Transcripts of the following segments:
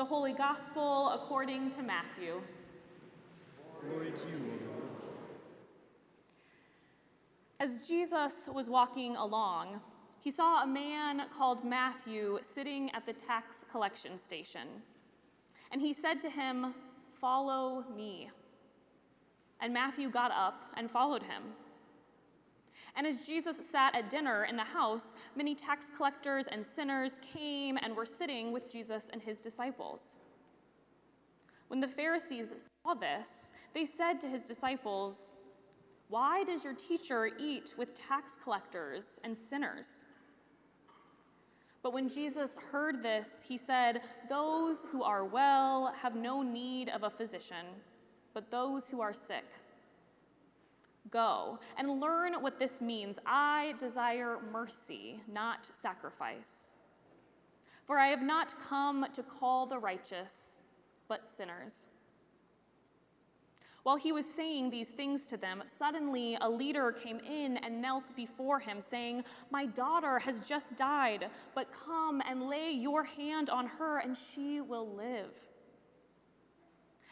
The Holy Gospel according to Matthew. Glory to you, O Lord. As Jesus was walking along, he saw a man called Matthew sitting at the tax collection station. And he said to him, "Follow me." And Matthew got up and followed him. And as Jesus sat at dinner in the house, many tax collectors and sinners came and were sitting with Jesus and his disciples. When the Pharisees saw this, they said to his disciples, "Why does your teacher eat with tax collectors and sinners?" But when Jesus heard this, he said, "Those who are well have no need of a physician, but those who are sick. Go and learn what this means. I desire mercy, not sacrifice. For I have not come to call the righteous, but sinners." While he was saying these things to them, suddenly a leader came in and knelt before him, saying, "My daughter has just died, but come and lay your hand on her, and she will live."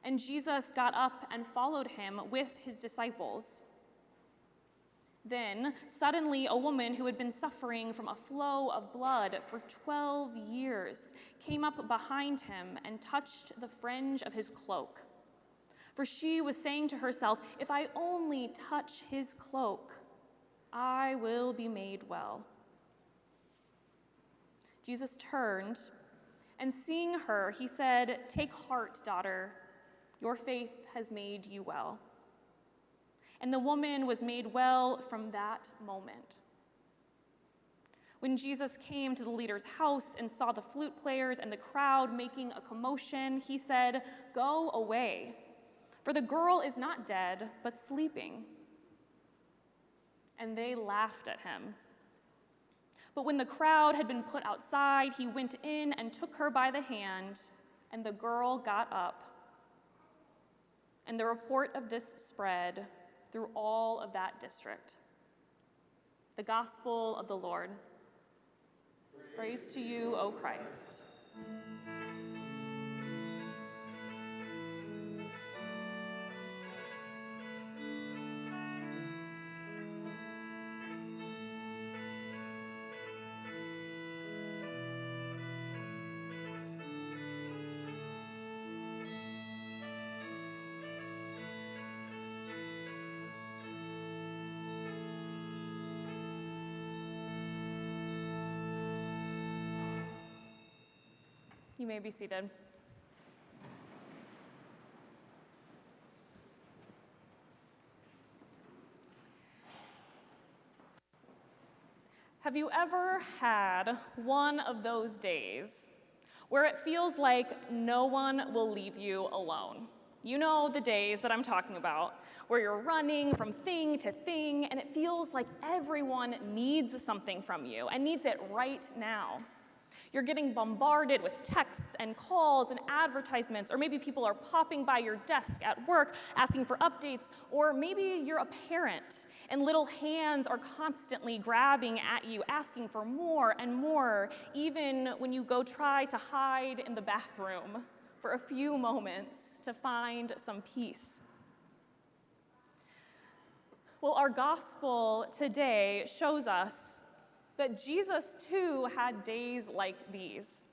And Jesus got up and followed him with his disciples. Then, suddenly, a woman who had been suffering from a flow of blood for 12 years came up behind him and touched the fringe of his cloak. For she was saying to herself, "If I only touch his cloak, I will be made well." Jesus turned, and seeing her, he said, "Take heart, daughter, your faith has made you well." And the woman was made well from that moment. When Jesus came to the leader's house and saw the flute players and the crowd making a commotion, he said, "Go away, for the girl is not dead, but sleeping." And they laughed at him. But when the crowd had been put outside, he went in and took her by the hand, and the girl got up. And the report of this spread through all of that district. The Gospel of the Lord. Praise to you, O Christ. You may be seated. Have you ever had one of those days where it feels like no one will leave you alone? You know the days that I'm talking about, where you're running from thing to thing, and it feels like everyone needs something from you and needs it right now. You're getting bombarded with texts and calls and advertisements, or maybe people are popping by your desk at work asking for updates, or maybe you're a parent and little hands are constantly grabbing at you, asking for more and more, even when you go try to hide in the bathroom for a few moments to find some peace. Well, our gospel today shows us that Jesus too had days like these.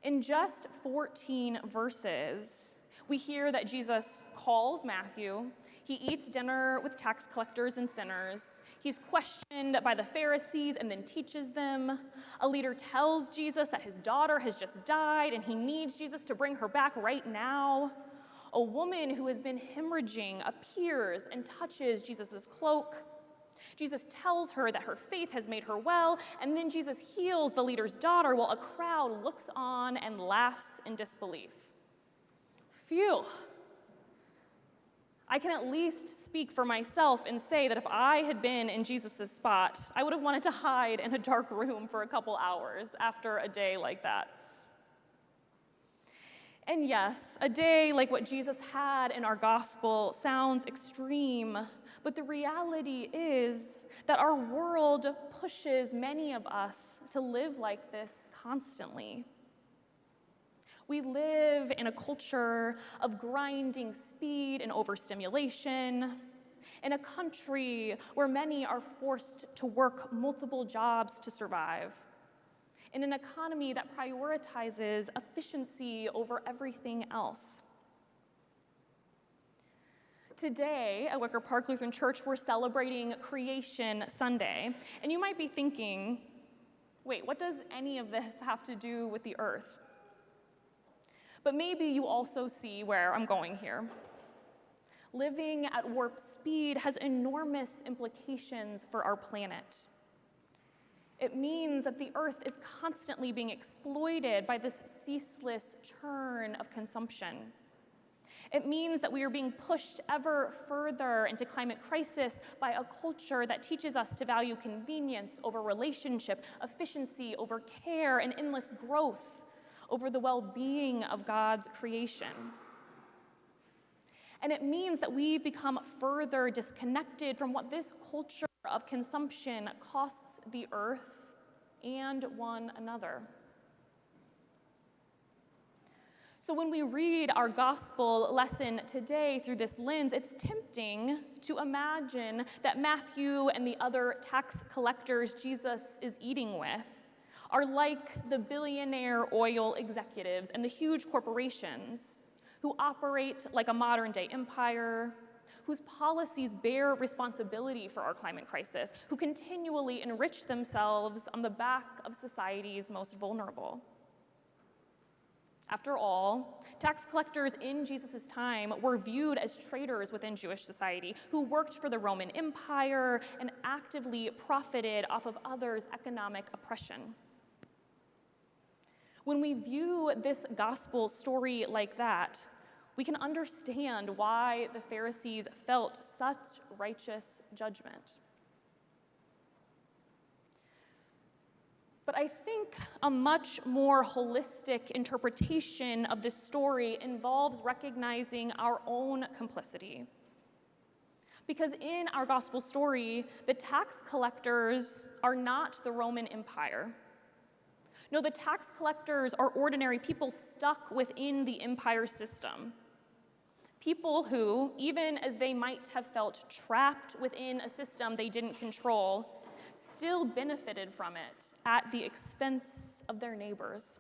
In just 14 verses, we hear that Jesus calls Matthew, he eats dinner with tax collectors and sinners, he's questioned by the Pharisees and then teaches them. A leader tells Jesus that his daughter has just died and he needs Jesus to bring her back right now. A woman who has been hemorrhaging appears and touches Jesus' cloak. Jesus tells her that her faith has made her well, and then Jesus heals the leader's daughter while a crowd looks on and laughs in disbelief. Phew. I can at least speak for myself and say that if I had been in Jesus' spot, I would have wanted to hide in a dark room for a couple hours after a day like that. And yes, a day like what Jesus had in our gospel sounds extreme, but the reality is that our world pushes many of us to live like this constantly. We live in a culture of grinding speed and overstimulation, in a country where many are forced to work multiple jobs to survive, in an economy that prioritizes efficiency over everything else. Today at Wicker Park Lutheran Church, we're celebrating Creation Sunday, and you might be thinking, wait, what does any of this have to do with the earth? But maybe you also see where I'm going here. Living at warp speed has enormous implications for our planet. It means that the earth is constantly being exploited by this ceaseless churn of consumption. It means that we are being pushed ever further into climate crisis by a culture that teaches us to value convenience over relationship, efficiency over care, and endless growth over the well-being of God's creation. And it means that we've become further disconnected from what this culture of consumption costs the earth and one another. So when we read our gospel lesson today through this lens, it's tempting to imagine that Matthew and the other tax collectors Jesus is eating with are like the billionaire oil executives and the huge corporations who operate like a modern-day empire, whose policies bear responsibility for our climate crisis, who continually enrich themselves on the back of society's most vulnerable. After all, tax collectors in Jesus' time were viewed as traitors within Jewish society who worked for the Roman Empire and actively profited off of others' economic oppression. When we view this gospel story like that, we can understand why the Pharisees felt such righteous judgment. But I think a much more holistic interpretation of this story involves recognizing our own complicity. Because in our gospel story, the tax collectors are not the Roman Empire. No, the tax collectors are ordinary people stuck within the empire system. People who, even as they might have felt trapped within a system they didn't control, still benefited from it at the expense of their neighbors.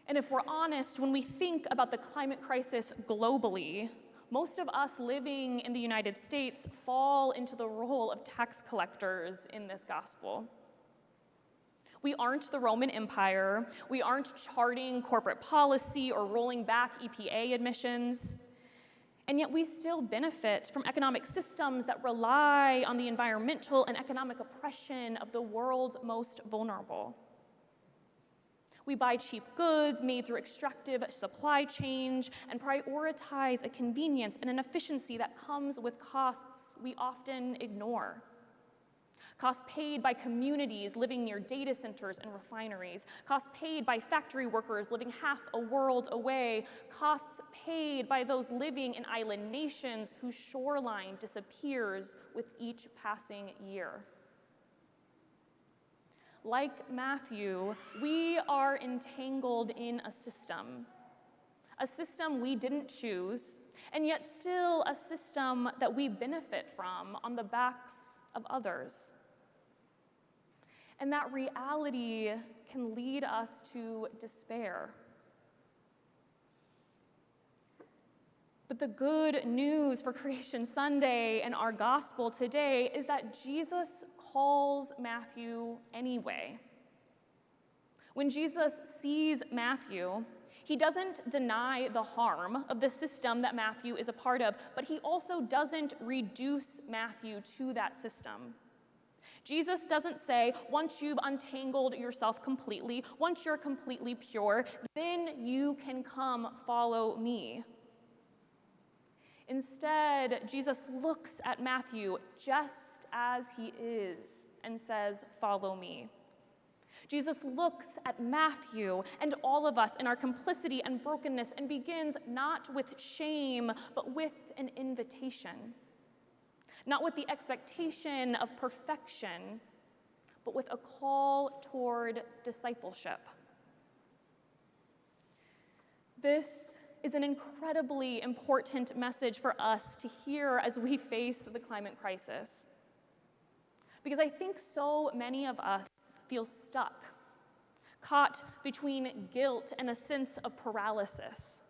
And if we're honest, when we think about the climate crisis globally, most of us living in the United States fall into the role of tax collectors in this gospel. We aren't the Roman Empire. We aren't charting corporate policy or rolling back EPA emissions. And yet we still benefit from economic systems that rely on the environmental and economic oppression of the world's most vulnerable. We buy cheap goods made through extractive supply chains and prioritize a convenience and an efficiency that comes with costs we often ignore. Costs paid by communities living near data centers and refineries, costs paid by factory workers living half a world away, costs paid by those living in island nations whose shoreline disappears with each passing year. Like Matthew, we are entangled in a system we didn't choose, and yet still a system that we benefit from on the backs of others. And that reality can lead us to despair. But the good news for Creation Sunday and our gospel today is that Jesus calls Matthew anyway. When Jesus sees Matthew, he doesn't deny the harm of the system that Matthew is a part of, but he also doesn't reduce Matthew to that system. Jesus doesn't say, once you've untangled yourself completely, once you're completely pure, then you can come follow me. Instead, Jesus looks at Matthew just as he is and says, follow me. Jesus looks at Matthew and all of us in our complicity and brokenness and begins not with shame, but with an invitation. Not with the expectation of perfection, but with a call toward discipleship. This is an incredibly important message for us to hear as we face the climate crisis. Because I think so many of us feel stuck, caught between guilt and a sense of paralysis.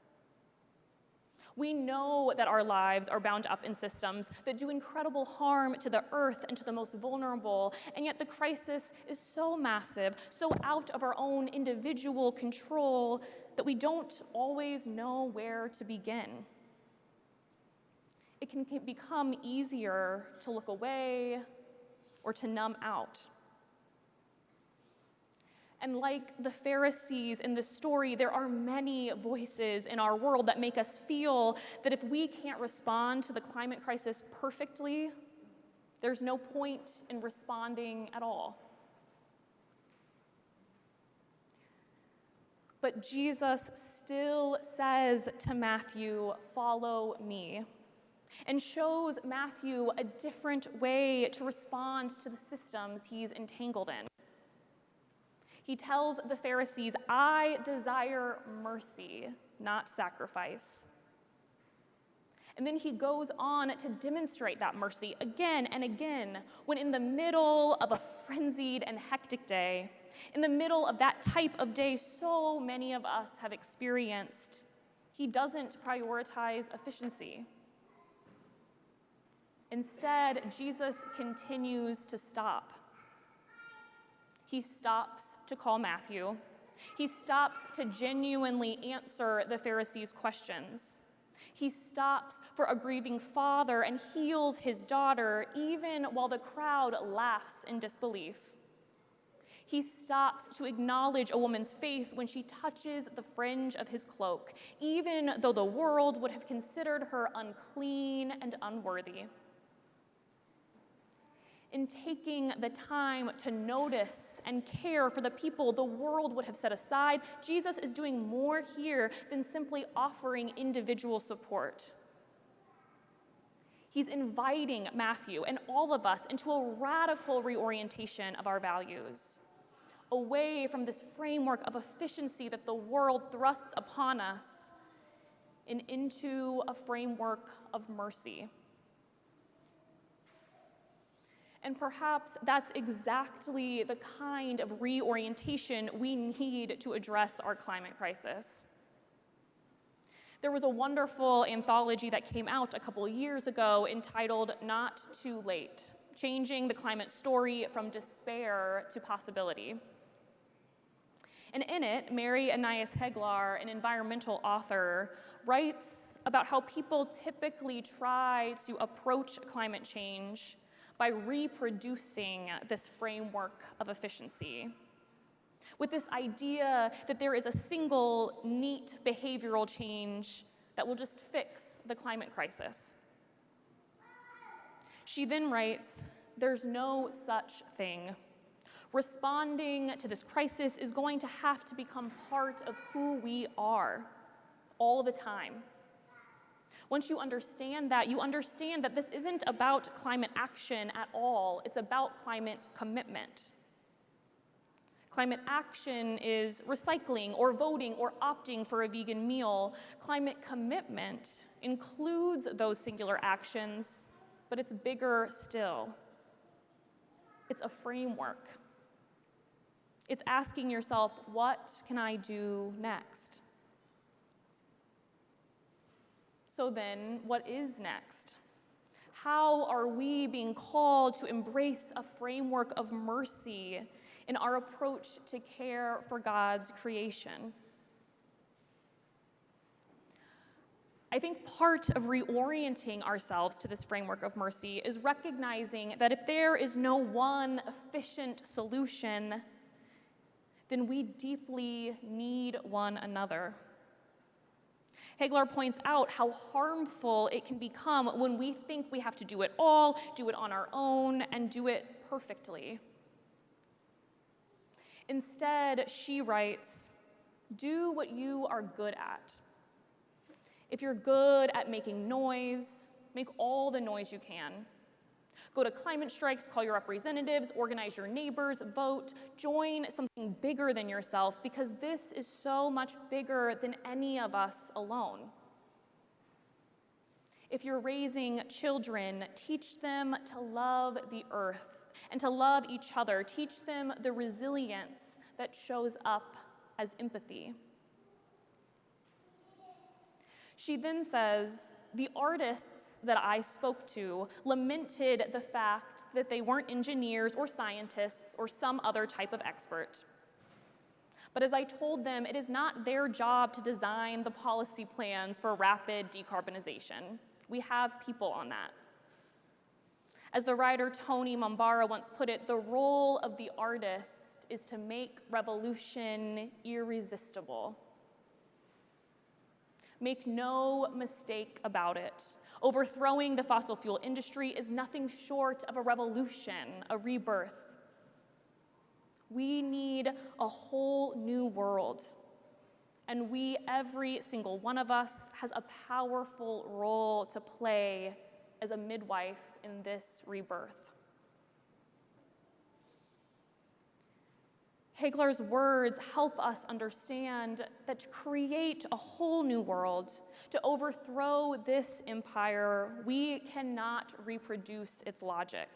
We know that our lives are bound up in systems that do incredible harm to the earth and to the most vulnerable, and yet the crisis is so massive, so out of our own individual control, that we don't always know where to begin. It can become easier to look away or to numb out. And like the Pharisees in this story, there are many voices in our world that make us feel that if we can't respond to the climate crisis perfectly, there's no point in responding at all. But Jesus still says to Matthew, "Follow me," and shows Matthew a different way to respond to the systems he's entangled in. He tells the Pharisees, "I desire mercy, not sacrifice." And then he goes on to demonstrate that mercy again and again when in the middle of a frenzied and hectic day, in the middle of that type of day so many of us have experienced, he doesn't prioritize efficiency. Instead, Jesus continues to stop. He stops to call Matthew. He stops to genuinely answer the Pharisees' questions. He stops for a grieving father and heals his daughter, even while the crowd laughs in disbelief. He stops to acknowledge a woman's faith when she touches the fringe of his cloak, even though the world would have considered her unclean and unworthy. In taking the time to notice and care for the people the world would have set aside, Jesus is doing more here than simply offering individual support. He's inviting Matthew and all of us into a radical reorientation of our values, away from this framework of efficiency that the world thrusts upon us, and into a framework of mercy. And perhaps that's exactly the kind of reorientation we need to address our climate crisis. There was a wonderful anthology that came out a couple years ago entitled "Not Too Late: Changing the Climate Story from Despair to Possibility." And in it, Mary Anais Heglar, an environmental author, writes about how people typically try to approach climate change by reproducing this framework of efficiency, with this idea that there is a single, neat behavioral change that will just fix the climate crisis. She then writes, "There's no such thing. Responding to this crisis is going to have to become part of who we are all the time. Once you understand that this isn't about climate action at all. It's about climate commitment. Climate action is recycling or voting or opting for a vegan meal. Climate commitment includes those singular actions, but it's bigger still. It's a framework. It's asking yourself, what can I do next? So then, what is next? How are we being called to embrace a framework of mercy in our approach to care for God's creation? I think part of reorienting ourselves to this framework of mercy is recognizing that if there is no one efficient solution, then we deeply need one another. Heglar points out how harmful it can become when we think we have to do it all, do it on our own, and do it perfectly. Instead, she writes, "Do what you are good at. If you're good at making noise, make all the noise you can. Go to climate strikes, call your representatives, organize your neighbors, vote, join something bigger than yourself, because this is so much bigger than any of us alone. If you're raising children, teach them to love the earth and to love each other. Teach them the resilience that shows up as empathy. She then says, the artists that I spoke to lamented the fact that they weren't engineers or scientists or some other type of expert. But as I told them, it is not their job to design the policy plans for rapid decarbonization. We have people on that. As the writer Tony Mombara once put it, the role of the artist is to make revolution irresistible. Make no mistake about it. Overthrowing the fossil fuel industry is nothing short of a revolution, a rebirth. We need a whole new world. And we, every single one of us, has a powerful role to play as a midwife in this rebirth. Heglar's words help us understand that to create a whole new world, to overthrow this empire, we cannot reproduce its logic,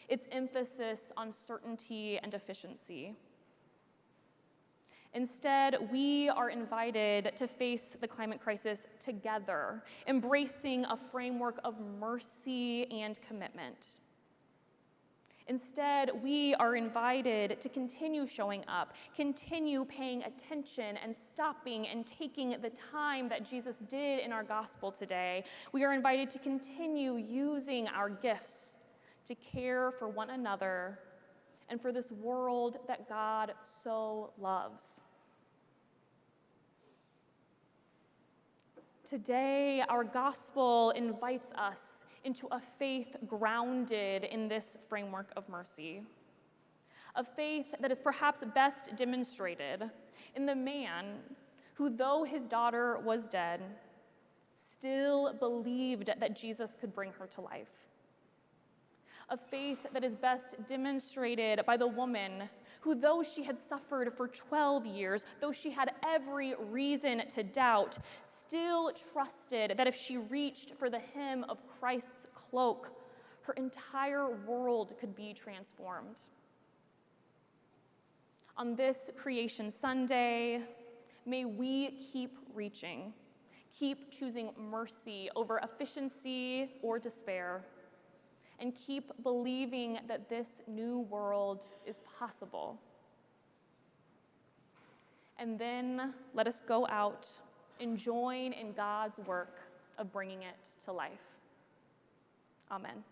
its emphasis on certainty and efficiency. Instead, we are invited to face the climate crisis together, embracing a framework of mercy and commitment. Instead, we are invited to continue showing up, continue paying attention and stopping and taking the time that Jesus did in our gospel today. We are invited to continue using our gifts to care for one another and for this world that God so loves. Today, our gospel invites us into a faith grounded in this framework of mercy, a faith that is perhaps best demonstrated in the man who, though his daughter was dead, still believed that Jesus could bring her to life. A faith that is best demonstrated by the woman who, though she had suffered for 12 years, though she had every reason to doubt, still trusted that if she reached for the hem of Christ's cloak, her entire world could be transformed. On this Creation Sunday, may we keep reaching, keep choosing mercy over efficiency or despair, and keep believing that this new world is possible. And then let us go out and join in God's work of bringing it to life. Amen.